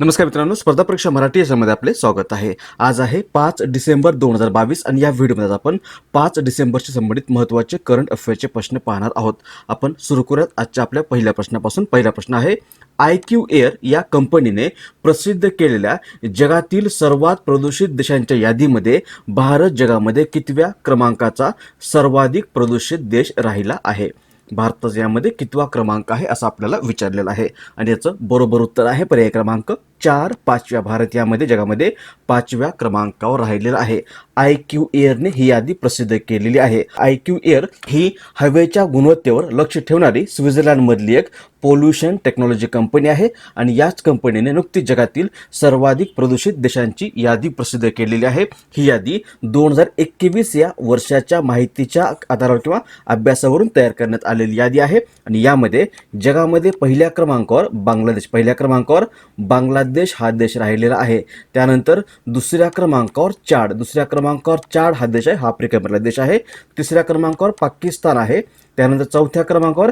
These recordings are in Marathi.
नमस्कार मित्रांनो, स्पर्धा परीक्षा मराठी याच्यामध्ये आपले स्वागत आहे. आज आहे 5 डिसेंबर 2022 आणि या व्हिडिओमध्ये आपण 5 डिसेंबरशी संबंधित महत्त्वाचे करंट अफेअरचे प्रश्न पाहणार आहोत. आपण सुरू करूयात आजच्या आपल्या पहिल्या प्रश्नापासून. पहिला प्रश्न आहे, IQ एअर या कंपनीने प्रसिद्ध केलेल्या जगातील सर्वात प्रदूषित देशांच्या यादीमध्ये भारत जगामध्ये कितव्या क्रमांकाचा सर्वाधिक प्रदूषित देश राहिला आहे? भारताचा यामध्ये कितवा क्रमांक आहे असं आपल्याला विचारलेलं आहे आणि याचं बरोबर उत्तर आहे पर्याय क्रमांक 4. 5व्या भारत यामध्ये जगामध्ये 5व्या क्रमांकावर राहिलेला आहे. IQ एअरने ही यादी प्रसिद्ध केलेली आहे. IQ एअर ही हवेच्या गुणवत्तेवर लक्ष ठेवणारी स्वित्झर्लंडमधली एक पोल्युशन टेक्नॉलॉजी कंपनी आहे आणि याच कंपनीने नुकतीच जगातील सर्वाधिक प्रदूषित देशांची यादी प्रसिद्ध केलेली आहे. ही यादी 2021 या वर्षाच्या माहितीच्या आधारावर किंवा अभ्यासावरून तयार करण्यात आलेली यादी आहे आणि यामध्ये जगामध्ये पहिल्या क्रमांकावर बांगलादेश हा देश राहिलेला आहे. त्यानंतर दुसऱ्या क्रमांकावर चाड हा देश आहे, हा आफ्रिकेमधला देश आहे. तिसऱ्या क्रमांकावर पाकिस्तान आहे. त्यानंतर चौथ्या क्रमांकावर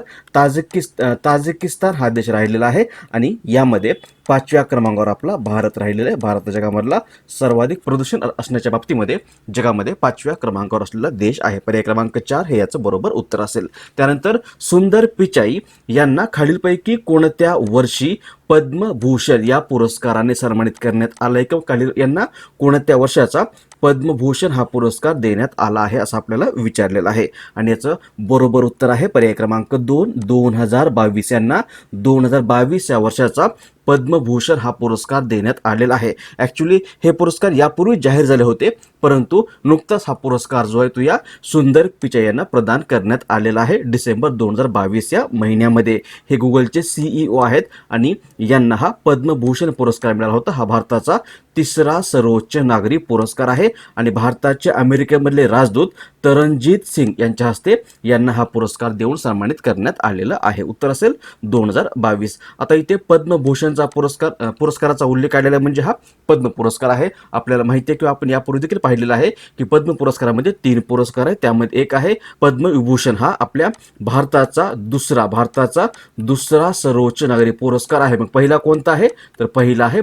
ताजिकिस्तान हा देश राहिलेला आहे आणि यामध्ये 5व्या क्रमांकावर आपला भारत राहिलेला आहे. भारत जगामधला सर्वाधिक प्रदूषण असण्याच्या बाबतीमध्ये जगामध्ये 5व्या क्रमांकावर असलेला देश आहे. पर्याय क्रमांक 4 हे याचं बरोबर उत्तर असेल. त्यानंतर सुंदर पिचाई यांना खालीलपैकी कोणत्या वर्षी पद्मभूषण या पुरस्काराने सन्मानित करण्यात आलंय किंवा यांना कोणत्या वर्षाचा पद्मभूषण हा पुरस्कार देण्यात आला आहे असं आपल्याला विचारलेलं आहे आणि याचं बरोबर उत्तर आहे पर्याय क्रमांक 2. 2022 यांना 2022 या वर्षाचा पद्मभूषण हा पुरस्कार देण्यात आलेला आहे. ॲक्च्युली हे पुरस्कार यापूर्वी जाहीर झाले होते, परंतु नुकताच हा पुरस्कार जो आहे तो या सुंदर पिचाई यांना प्रदान करण्यात आलेला आहे डिसेंबर 2022 या महिन्यामध्ये. हे गुगलचे CEO आहेत आणि यांना हा पद्मभूषण पुरस्कार मिळाला होता. हा भारताचा तिसरा सर्वोच्च नागरी पुरस्कार आहे आणि भारताचे अमेरिकेमधले राजदूत तरनजीत सिंग यांच्या हस्ते यांना हा पुरस्कार देऊन सन्मानित करण्यात आलेला आहे. उत्तर असेल 2022. आता इथे पद्मभूषणचा पुरस्काराचा उल्लेख आलेला म्हणजे हा पद्म पुरस्कार आहे. आपल्याला माहिती आहे किंवा आपण यापूर्वी देखील पाहिलेलं आहे की पद्म पुरस्कारामध्ये 3 पुरस्कार आहेत. त्यामध्ये एक आहे पद्मविभूषण, हा आपल्या भारताचा दुसरा सर्वोच्च नागरी पुरस्कार आहे. मग पहिला कोणता आहे तर पहिला आहे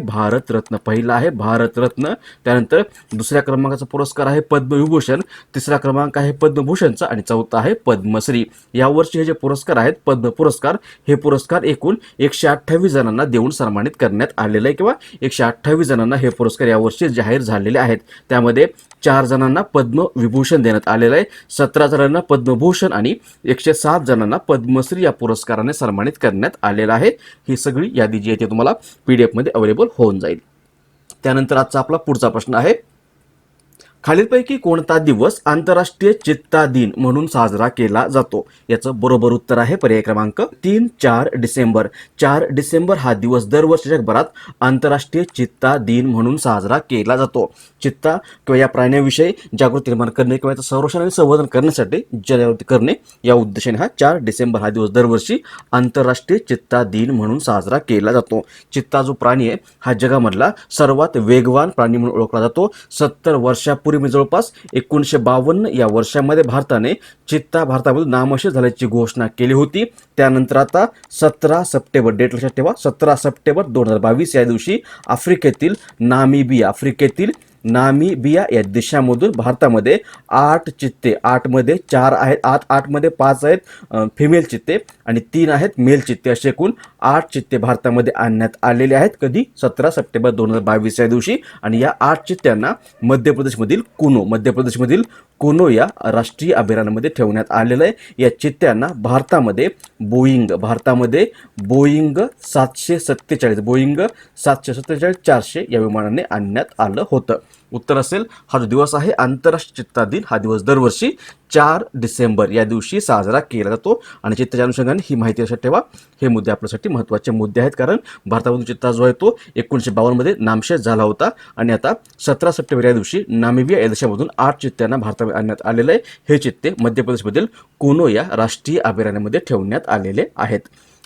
भारतरत्न. त्यानंतर दुसऱ्या क्रमांकाचा पुरस्कार आहे पद्मविभूषण, तिसरा क्रमांक आहे पद्मभूषणचा आणि चौथा आहे पद्मश्री. यावर्षी हे जे पुरस्कार आहेत पद्म पुरस्कार, हे पुरस्कार एकूण 128 जणांना देऊन सन्मानित करण्यात आलेलं आहे किंवा 128 जणांना हे पुरस्कार यावर्षी जाहीर झालेले आहेत. त्यामध्ये 4 जणांना पद्मविभूषण देण्यात आलेलं आहे, 17 जणांना पद्मभूषण आणि 107 जणांना पद्मश्री या पुरस्काराने सन्मानित करण्यात आलेलं आहे. ही सगळी यादी जी आहे ती तुम्हाला PDF मध्ये अवेलेबल होऊन जाईल. त्यानंतर आजचा आपला पुढचा प्रश्न आहे, खालीलपैकी कोणता दिवस आंतरराष्ट्रीय चित्ता दिन म्हणून साजरा केला जातो? याचं बरोबर उत्तर आहे पर्याय क्रमांक 3. 4 डिसेंबर. 4 डिसेंबर हा दिवस दरवर्षी जगभरात आंतरराष्ट्रीय चित्ता दिन म्हणून साजरा केला जातो. चित्ता किंवा या प्राण्याविषयी जागृती निर्माण करणे किंवा याचं संरक्षण आणि संवर्धन करण्यासाठी जनजागृती करणे या उद्देशाने हा 4 डिसेंबर हा दिवस दरवर्षी आंतरराष्ट्रीय चित्ता दिन म्हणून साजरा केला जातो. चित्ता जो प्राणी आहे हा जगामधला सर्वात वेगवान प्राणी म्हणून ओळखला जातो. 70 वर्षापूर्वी जवळपास 1952 या वर्षामध्ये भारताने चित्ता भारतामधून नामशेष झाल्याची घोषणा केली होती. त्यानंतर आता 17 सप्टेंबर, डेट लक्षात ठेवा, 17 सप्टेंबर 2022 या दिवशी आफ्रिकेतील नामिबिया या देशामधून भारतामध्ये 8 चित्ते, 8 मध्ये 4 आहेत, 8 मध्ये 5 आहेत फिमेल चित्ते आणि 3 आहेत मेल चित्ते, असे एकूण 8 चित्ते भारतामध्ये आणण्यात आलेले आहेत. कधी? 17 सप्टेंबर 2022 या दिवशी. आणि या 8 चित्त्यांना मध्य प्रदेशमधील कुनो या राष्ट्रीय अभयारण्यामध्ये ठेवण्यात आलेलं आहे. या चित्त्यांना भारतामध्ये बोईंग 747-400 या विमानाने आणण्यात आलं होतं. उत्तर असेल हा जो दिवस आहे आंतरराष्ट्रीय चित्ता दिन, हा दिवस दरवर्षी 4 डिसेंबर या दिवशी साजरा केला जातो आणि चित्ताच्या अनुषंगाने ही माहिती लक्षात ठेवा. हे मुद्दे आपल्यासाठी महत्त्वाचे मुद्दे आहेत, कारण भारतामधून चित्ता जो आहे तो 1952 मध्ये नामशेष झाला होता आणि आता 17 सप्टेंबर या दिवशी नामिबिया या देशामधून 8 चित्त्यांना भारतामध्ये आणण्यात आलेलं आहे. हे चित्ते मध्य प्रदेशमधील कुनो या राष्ट्रीय अभयारण्यामध्ये ठेवण्यात आलेले आहेत.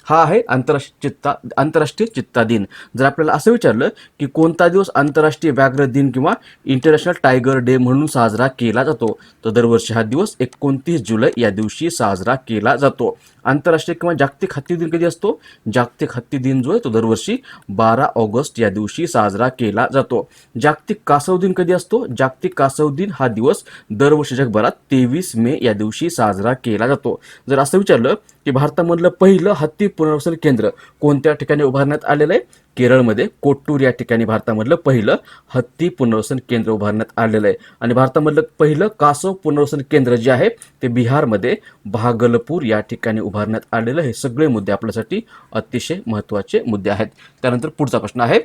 हा आहे आंतरराष्ट्रीय चित्ता दिन. जर आपल्याला असं विचारलं की कोणता दिवस आंतरराष्ट्रीय व्याघ्र दिन किंवा इंटरनॅशनल टायगर डे म्हणून साजरा केला जातो, तर दरवर्षी हा दिवस 29 जुलै या दिवशी साजरा केला जातो. आंतरराष्ट्रीय किंवा जागतिक हत्ती दिन कधी असतो? जागतिक हत्ती दिन जो आहे तो दरवर्षी 12 ऑगस्ट या दिवशी साजरा केला जातो. जागतिक कासव दिन कधी असतो? जागतिक कासव दिन हा दिवस दरवर्षी जगभरात 23 मे या दिवशी साजरा केला जातो. जर असं विचारलं की भारतामधलं पहिलं हत्ती पुनर्वसन केंद्र कोणत्या ठिकाणी उभारण्यात आलेलं आहे? केरळमध्ये कोट्टूर या ठिकाणी भारतामधलं पहिलं हत्ती पुनर्वसन केंद्र उभारण्यात आलेलं आहे. आणि भारतामधलं पहिलं कासव पुनर्वसन केंद्र जे आहे ते बिहारमध्ये भागलपूर या ठिकाणी उभारण्यात आलेलं. हे सगळे मुद्दे आपल्यासाठी अतिशय महत्त्वाचे मुद्दे आहेत. त्यानंतर पुढचा प्रश्न आहे,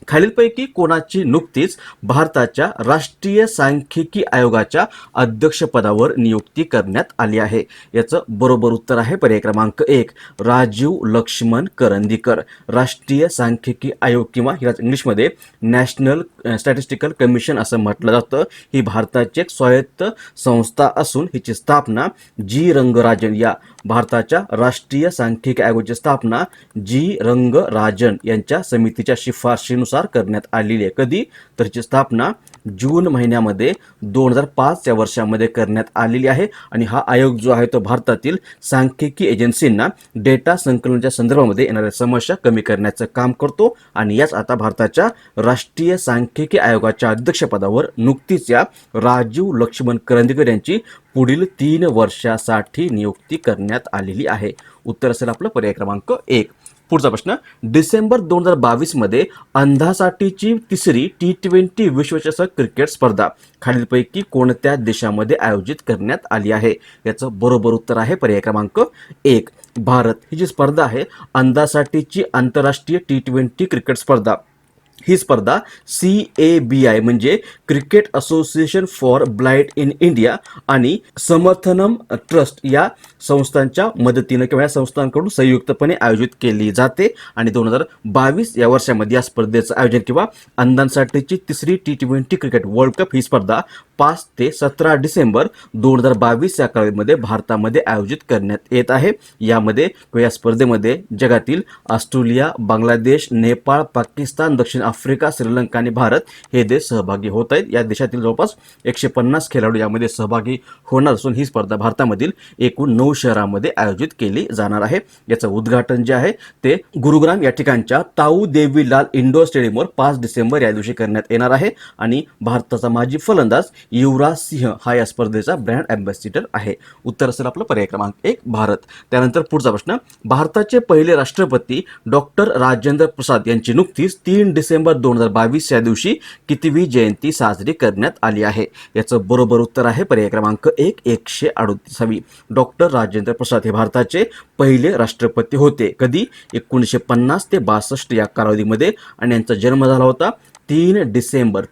खालीलपैकी कोणाची नुकतीच भारताच्या राष्ट्रीय सांख्यिकी आयोगाच्या अध्यक्षपदावर नियुक्ती करण्यात आली आहे? याचं बरोबर उत्तर आहे पर्याय क्रमांक 1 राजीव लक्ष्मण करंदीकर. राष्ट्रीय सांख्यिकी आयोग किंवा हिला इंग्लिशमध्ये नॅशनल स्टॅटिस्टिकल कमिशन असं म्हटलं जातं. ही भारताची एक स्वायत्त संस्था असून हिची स्थापना जी रंगराजन या भारताच्या राष्ट्रीय सांख्यिकी आयोगाची स्थापना जी रंगराजन यांच्या समितीच्या शिफारशीनुसार करण्यात आलेली आहे. कधी? तर हिची स्थापना जून महिन्यामध्ये 2005 या वर्षामध्ये करण्यात आलेली आहे. आणि हा आयोग जो आहे तो भारतातील सांख्यिकी एजन्सींना डेटा संकलनाच्या संदर्भामध्ये येणाऱ्या समस्या कमी करण्याचं काम करतो. आणि याच आता भारताच्या राष्ट्रीय सांख्यिकी आयोगाच्या अध्यक्षपदावर नुकतीच या राजीव लक्ष्मण करंदीकर यांची पुढील 3 वर्षासाठी नियुक्ती करण्यात आलेली आहे. उत्तर असेल आपलं पर्याय क्रमांक 1. पुढचा प्रश्न, डिसेंबर 2022 मध्ये अंधासाठीची तिसरी T20 विश्वचषक क्रिकेट स्पर्धा खालीलपैकी कोणत्या देशामध्ये आयोजित करण्यात आली आहे? याचं बरोबर उत्तर आहे पर्याय क्रमांक 1 भारत. ही जी स्पर्धा आहे अंधासाठीची आंतरराष्ट्रीय T20 क्रिकेट स्पर्धा, ही स्पर्धा CABI म्हणजे cricket association for blind in India आणि समर्थनम ट्रस्ट या संस्थांच्या मदतीनं किंवा या संस्थांकडून संयुक्तपणे आयोजित केली जाते. आणि 2022 या वर्षामध्ये या स्पर्धेचं आयोजन किंवा अंधांसाठीची तिसरी T20 क्रिकेट वर्ल्ड कप ही स्पर्धा 5 ते 17 डिसेंबर 2022 या काळामध्ये भारतामध्ये आयोजित करण्यात येत आहे. यामध्ये किंवा या स्पर्धेमध्ये जगातील ऑस्ट्रेलिया, बांगलादेश, नेपाळ, पाकिस्तान, दक्षिण आफ्रिका, श्रीलंका आणि भारत हे देश सहभागी होत आहेत. या देशातील जवळपास 150 खेळाडू यामध्ये सहभागी होणार असून ही स्पर्धा भारतामधील एकूण 9 शहरांमध्ये आयोजित केली जाणार आहे. याचं उद्घाटन जे आहे ते गुरुग्राम या ठिकाणच्या ताऊ देवीलाल इंडोर स्टेडियमवर 5 डिसेंबर या दिवशी करण्यात येणार आहे. आणि भारताचा माजी फलंदाज युवराज सिंह हा या स्पर्धेचा ब्रँड अँबॅसिडर आहे. उत्तर असेल आपलं पर्याय क्रमांक 1 भारत. त्यानंतर पुढचा प्रश्न, भारताचे पहिले राष्ट्रपती डॉक्टर राजेंद्र प्रसाद यांची नुकतीच 3 डिसेंबर 2022 या दिवशी कितवी जयंती साजरी करण्यात आली आहे? याचं बरोबर उत्तर आहे पर्याय क्रमांक 1 138वी. डॉक्टर राजेंद्र प्रसाद हे भारताचे पहिले राष्ट्रपती होते. कधी? 1950 ते 62 या कालावधीमध्ये. आणि यांचा जन्म झाला होता 3 डिसेंबर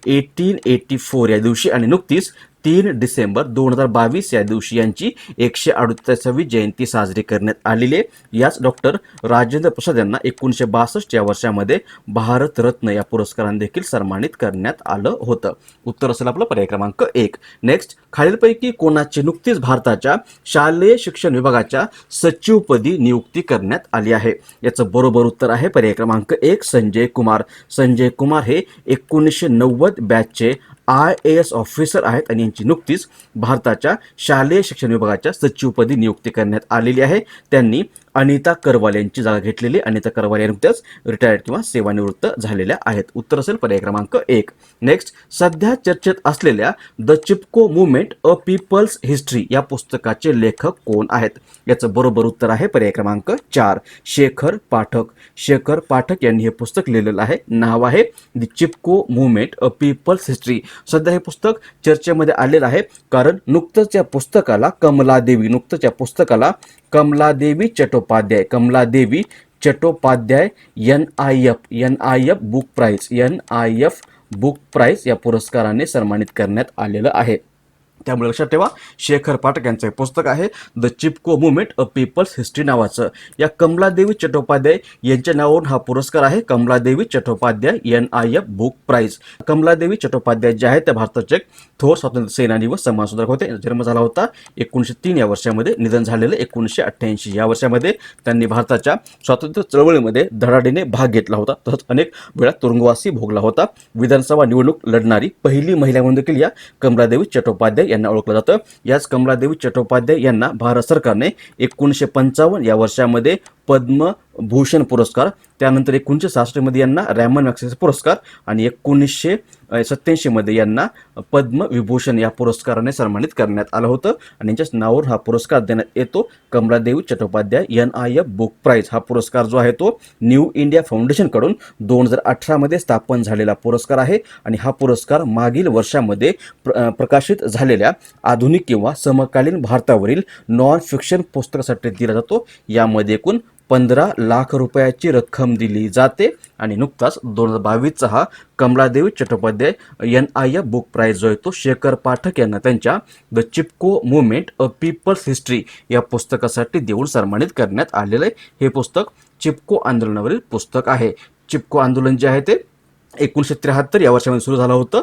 1884 या दिवशी. आणि नुकतीच 3 डिसेंबर 2022 या दिवशी यांची 138वी जयंती साजरी करण्यात आलेली आहे. याच डॉक्टर राजेंद्र प्रसाद यांना 1962 या वर्षामध्ये भारतरत्न या पुरस्काराने देखील सन्मानित करण्यात आलं होतं. उत्तर असेल आपलं पर्याय क्रमांक 1. नेक्स्ट, खालीलपैकी कोणाची नुकतीच भारताच्या शालेय शिक्षण विभागाच्या सचिवपदी नियुक्ती करण्यात आली आहे? याचं बरोबर उत्तर आहे पर्याय क्रमांक 1 संजय कुमार. संजय कुमार हे 1990 बॅचचे IAS ऑफिसर आहेत आणि यांची नुकतीच भारताच्या शालेय शिक्षण विभागाच्या सचिवपदी नियुक्ती करण्यात आलेली आहे. त्यांनी अनिता करवाल यांची जागा घेतलेली. अनिता करवाल या नुकत्याच रिटायर्ड किंवा सेवानिवृत्त झालेल्या आहेत. उत्तर असेल पर्याय क्रमांक 1. नेक्स्ट, सध्या चर्चेत असलेल्या the Chipko movement a people's history या पुस्तकाचे लेखक कोण आहेत? याचं बरोबर उत्तर आहे पर्याय क्रमांक 4 शेखर पाठक. शेखर पाठक यांनी हे पुस्तक लिहिलेलं आहे. नाव आहे the Chipko movement a people's history. सध्या हे पुस्तक चर्चेमध्ये आलेलं आहे कारण नुकतंच या पुस्तकाला Kamaladevi Chattopadhyay NIF book prize या पुरस्काराने सन्मानित करण्यात आलेलं आहे. त्यामुळे लक्षात ठेवा, शेखर पाठक यांचं पुस्तक आहे the Chipko movement a people's history नावाचं. या कमलादेवी चट्टोपाध्याय यांच्या नावावरून हा पुरस्कार आहे, Kamaladevi Chattopadhyay NIF book prize. Kamaladevi Chattopadhyay जे आहेत त्या भारताचे थोर स्वातंत्र्य सेनानी व समाजसुधारक होते. जन्म झाला होता 1903 या वर्षामध्ये, निधन झालेलं 1988 या वर्षामध्ये. त्यांनी भारताच्या स्वातंत्र्य चळवळीमध्ये धडाडीने भाग घेतला होता. तसंच अनेक वेळा तुरुंगवासी भोगला होता. विधानसभा निवडणूक लढणारी पहिली महिला म्हणून देखील या कमलादेवी चट्टोपाध्याय चट्टोपाध्याय यांना ओळखलं जातं. याच कमलादेवी चट्टोपाध्याय यांना भारत सरकारने 1955 या वर्षामध्ये पद्मभूषण पुरस्कार, त्यानंतर 1966 मध्ये यांना रॅमन मॅग्सेसे पुरस्कार आणि 1987 मध्ये यांना पद्मविभूषण या पुरस्काराने सन्मानित करण्यात आलं होतं. आणि यांच्याच नावावर हा पुरस्कार देण्यात येतो. Kamaladevi Chattopadhyay NIF book prize हा पुरस्कार जो आहे तो न्यू इंडिया फाउंडेशनकडून 2018 मध्ये स्थापन झालेला पुरस्कार आहे. आणि हा पुरस्कार मागील वर्षामध्ये प्रकाशित झालेल्या आधुनिक किंवा समकालीन भारतावरील नॉन फिक्शन पुस्तकासाठी दिला जातो. यामध्ये एकूण 15 लाख रुपयाची रक्कम दिली जाते. आणि नुकताच 2022चा हा Kamaladevi Chattopadhyay NIF book prize जो आहे तो शेखर पाठक यांना त्यांच्या the Chipko movement a people's history या पुस्तकासाठी देऊन सन्मानित करण्यात आलेलं आहे. हे पुस्तक चिपको आंदोलनावरील पुस्तक आहे. चिपको आंदोलन जे आहे ते 1973 या वर्षामध्ये सुरू झालं होतं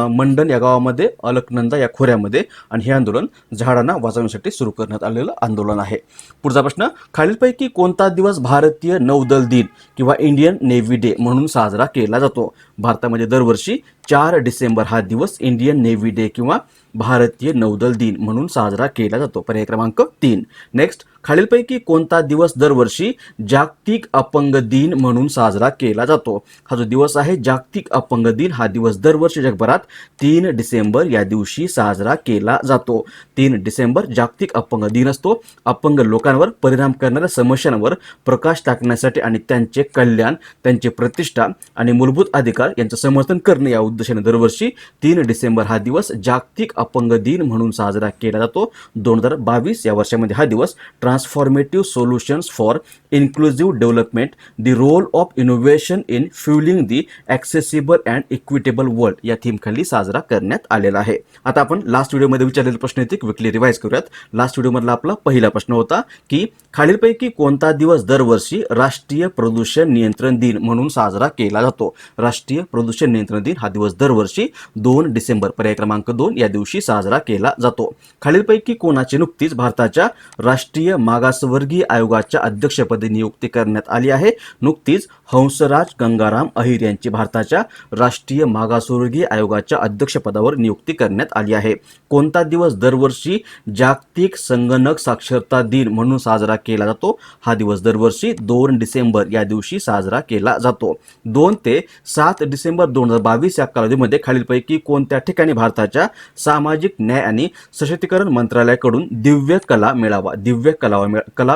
मंडन या गावामध्ये, अलकनंदा या खोऱ्यामध्ये. आणि हे आंदोलन झाडांना वाचवण्यासाठी सुरू करण्यात आलेलं आंदोलन आहे. पुढचा प्रश्न, खालीलपैकी कोणता दिवस भारतीय नौदल दिन किंवा इंडियन नेव्ही डे म्हणून साजरा केला जातो? भारतामध्ये दरवर्षी 4 डिसेंबर हा दिवस इंडियन नेव्ही डे किंवा भारतीय नौदल दिन म्हणून साजरा केला जातो. पर्याय क्रमांक 3. नेक्स्ट, खालीलपैकी कोणता दिवस दरवर्षी जागतिक अपंग दिन म्हणून साजरा केला जातो? हा जो दिवस आहे जागतिक अपंग दिन, हा दिवस दरवर्षी जगभरात 3 डिसेंबर या दिवशी साजरा केला जातो. 3 डिसेंबर जागतिक अपंग दिन असतो. अपंग लोकांवर परिणाम करणाऱ्या समस्यांवर प्रकाश टाकण्यासाठी आणि त्यांचे कल्याण, त्यांची प्रतिष्ठा आणि मूलभूत अधिकार यांचं समर्थन करणे या उद्देशाने दरवर्षी 3 डिसेंबर हा दिवस जागतिक अपंग दिन म्हणून साजरा केला जातो. 2022 या वर्षामध्ये हा दिवस transformative solutions for inclusive development, the role of innovation in fuelling the accessible and equitable world या थीमखाली साजरा करण्यात आलेला आहे. आता आपण लास्ट व्हिडिओमध्ये विचारलेले प्रश्न येथे क्विकली रिवाइज करूयात. लास्ट व्हिडिओमधला आपला पहिला प्रश्न होता की खालीलपैकी कोणता दिवस दरवर्षी राष्ट्रीय प्रदूषण नियंत्रण दिन म्हणून साजरा केला जातो? राष्ट्रीय प्रदूषण नियंत्रण दिन हा दिवस दरवर्षी 2 डिसेंबर पर्याय क्रमांक 2 या दिवशी साजरा केला जातो. खालीलपैकी कोणाची नुकतीच भारताच्या राष्ट्रीय मागासवर्गीय आयोगाच्या अध्यक्षपदी नियुक्ती करण्यात आली आहे? नुकतीच हंसराज गंगाराम अहिर यांची भारताच्या राष्ट्रीय मागासवर्गीय आयोगाच्या अध्यक्षपदावर नियुक्ती करण्यात आली आहे. कोणता दिवस दरवर्षी जागतिक संगणक साक्षरता दिन म्हणून साजरा केला जातो? हा दिवस दरवर्षी 2 डिसेंबर या दिवशी साजरा केला जातो. 2 ते 7 डिसेंबर 2022 या कालावधीमध्ये खालीलपैकी कोणत्या ठिकाणी भारताच्या सामाजिक न्याय आणि सशक्तीकरण मंत्रालयाकडून दिव्य कला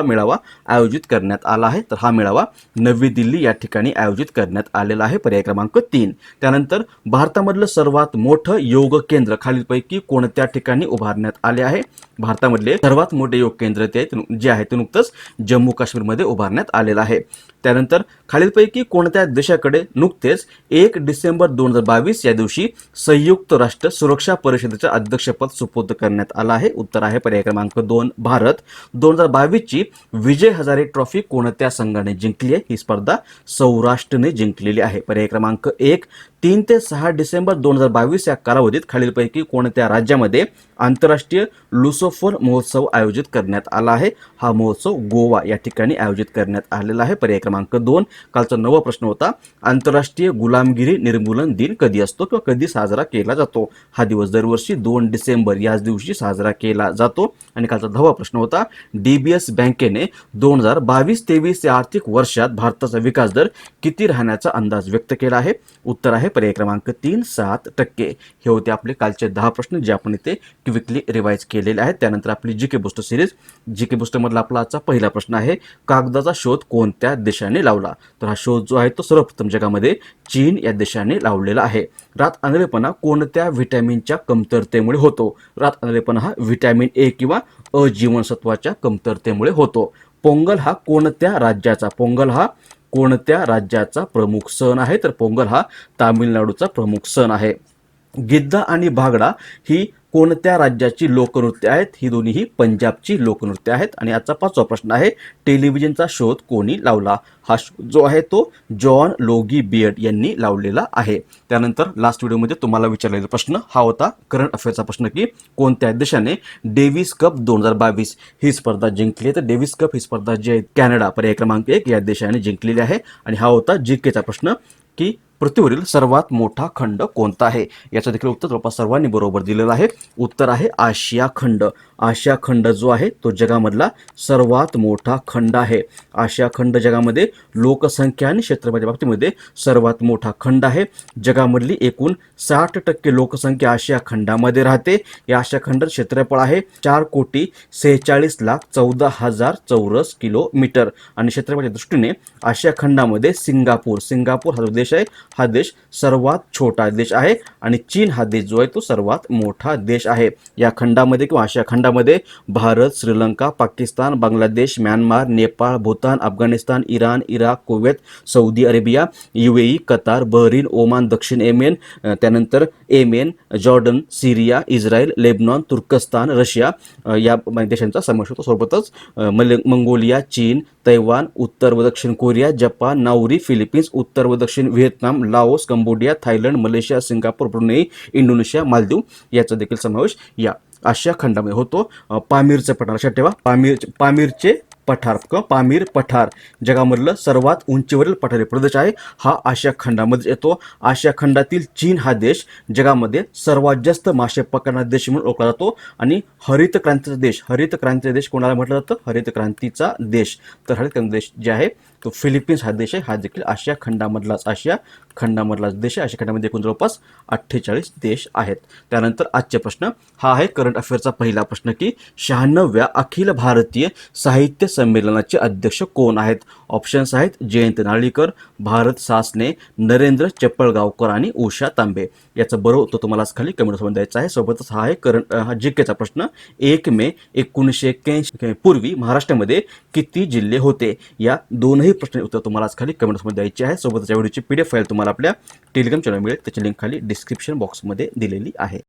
मेळावा आयोजित करण्यात आला आहे? तर हा मेळावा नवी दिल्ली या ठिकाणी आयोजित करण्यात आलेला आहे. पर्याय क्रमांक 3. त्यानंतर भारतामधलं सर्वात मोठं योग केंद्र खालीलपैकी कोणत्या ठिकाणी उभारण्यात आले आहे? भारतामधले सर्वात मोठे योग केंद्र जे आहे ते नुकतंच जम्मू काश्मीरमध्ये उभारण्यात आलेलं आहे. त्यानंतर खालीलपैकी कोणत्या देशाकडे नुकतेच 1 डिसेंबर 2022 या दिवशी संयुक्त राष्ट्र सुरक्षा परिषदेचे अध्यक्षपद सुपूर्द करण्यात आलं आहे? उत्तर आहे पर्याय क्रमांक 2 भारत. 2022 ची विजय हजारे ट्रॉफी कोणत्या संघाने जिंकली आहे? ही स्पर्धा सौराष्ट्रने जिंकलेली आहे. पर्याय क्रमांक 1. 3 ते 6 डिसेंबर 2022 या कालावधीत खालीलपैकी कोणत्या राज्यामध्ये आंतरराष्ट्रीय लुसोफर महोत्सव आयोजित करण्यात आला आहे? हा महोत्सव गोवा या ठिकाणी आयोजित करण्यात आलेला आहे. पर्याय क्रमांक 2. कालचा 9वा प्रश्न होता आंतरराष्ट्रीय गुलामगिरी निर्मूलन दिन कधी असतो किंवा कधी साजरा केला जातो? हा दिवस दरवर्षी 2 डिसेंबर याच दिवशी साजरा केला जातो. आणि कालचा 10वा प्रश्न होता DBS बँकेने 2022-23 या आर्थिक वर्षात भारताचा विकास दर किती राहण्याचा अंदाज व्यक्त केला आहे? उत्तर आहे पर्याय क्रमांक 3 7%. हे होते आपले कालचे 10 प्रश्न जे आपण इथे क्विकली रिवाइज केलेले आहेत. त्यानंतर आपली GK booster series. GK booster मधला आपला आजचा पहिला प्रश्न आहे कागदाचा शोध कोणत्या देशाने लावला? तर हा शोध जो आहे तो सर्वप्रथम जगामध्ये चीन या देशाने लावलेला आहे. रात आंधळेपणा कोणत्या व्हिटॅमिनच्या कमतरतेमुळे होतो? रात आंधळेपणा हा व्हिटॅमिन A किंवा अ जीवनसत्वाच्या कमतरतेमुळे होतो. पोंगल हा कोणत्या राज्याचा प्रमुख सण आहे? तर पोंगल हा तामिळनाडूचा प्रमुख सण आहे. गिद्दा आणि भांगडा ही कोणत्या राज्याची लोकनृत्य आहेत? ही दोन्हीही पंजाबची लोकनृत्य आहेत. आणि आजचा 5वा प्रश्न आहे टेलिव्हिजनचा शोध कोणी लावला? हा जो आहे तो जॉन लोगी बियर्ड यांनी लावलेला आहे. त्यानंतर लास्ट व्हिडिओमध्ये तुम्हाला विचारलेला प्रश्न हा होता करंट अफेअरचा प्रश्न की कोणत्या देशाने डेव्हिस कप 2022 ही स्पर्धा जिंकली आहे? तर डेव्हिस कप ही स्पर्धा जी आहे कॅनडा पर्याय क्रमांक 1 या देशाने जिंकलेली आहे. आणि हा होता जीकेचा प्रश्न की पृथ्वीवरील सर्वात मोठा खंड कोणता आहे? याचं देखील उत्तर जवळपास सर्वांनी बरोबर दिलेलं आहे. उत्तर आहे आशिया खंड. आशिया खंड जो आहे तो जगामधला सर्वात मोठा खंड आहे. आशिया खंड जगामध्ये लोकसंख्या आणि क्षेत्राच्या बाबतीमध्ये सर्वात मोठा खंड आहे. जगामधली एकूण 60% लोकसंख्या आशिया खंडामध्ये राहते. या आशिया खंडात क्षेत्रफळ आहे 4,46,14,000 चौरस किलोमीटर आणि क्षेत्रफळाच्या दृष्टीने आशिया खंडामध्ये सिंगापूर हा जो देश आहे हा देश सर्वात छोटा देश आहे आणि चीन हा देश जो आहे तो सर्वात मोठा देश आहे. या खंडामध्ये किंवा आशिया खंडामध्ये Bharat, Sri Lanka, Pakistan, Bangladesh, Myanmar, Nepal, Bhutan, Afghanistan, Iran, Iraq, Kuwait, Saudi Arabia, UAE, Qatar, Bahrain, Oman, दक्षिण येमेन, त्यानंतर येमेन, जॉर्डन, सिरिया, इस्रायल, लेबनॉन, तुर्कस्तान, रशिया या देशांचा समावेश होतो. सोबतच मंगोलिया, चीन, तैवान, उत्तर व दक्षिण कोरिया, जपान, नाउरी, फिलिपिन्स, उत्तर व दक्षिण Vietnam, Laos, Cambodia, Thailand, Malaysia, Singapore, Brunei, Indonesia, Maldives याचा देखील समावेश या आशिया खंडामध्ये होतो. पामीरचं पठार लक्षात ठेवा. पामीरचे पठार किंवा पामीर पठार जगामधलं सर्वात उंचीवरील पठारी प्रदेश आहे. हा आशिया खंडामध्ये येतो. आशिया खंडातील चीन हा देश जगामध्ये सर्वात जास्त मासे पकडणारा देश म्हणून ओळखला जातो आणि हरित क्रांतीचा देश कोणाला म्हटलं जातं? हरित क्रांतीचा देश. तर हरित क्रांती देश जे आहे तो फिलिपिन्स हा देश आहे. हा देखील आशिया खंडामधलाच देश आहे. आशिया खंडामध्ये एकूण जवळपास 48 देश आहेत. त्यानंतर आजचे प्रश्न हा आहे करंट अफेअरचा पहिला प्रश्न की 96व्या अखिल भारतीय साहित्य संमेलनाचे अध्यक्ष कोण आहेत? ऑप्शन्स आहेत जयंत नारळीकर, भारत सासने, नरेंद्र चपळगावकर आणि उषा तांबे. याचं बरोबर उत्तर तुम्हाला खाली कमेंट्समध्ये द्यायचं आहे. सोबतच हा आहे जीकेचा प्रश्न 1 मे 1981 पूर्वी महाराष्ट्रामध्ये किती जिल्हे होते? या दोनही प्रश्नाचे उत्तर तुम्हाला खाली कमेंट्समध्ये द्यायचे आहे. सोबतच या व्हिडिओची PDF फाईल तुम्हाला आपल्या टेलिग्राम चॅनल मिळेल. त्याची लिंक खाली डिस्क्रिप्शन बॉक्समध्ये दिलेली आहे.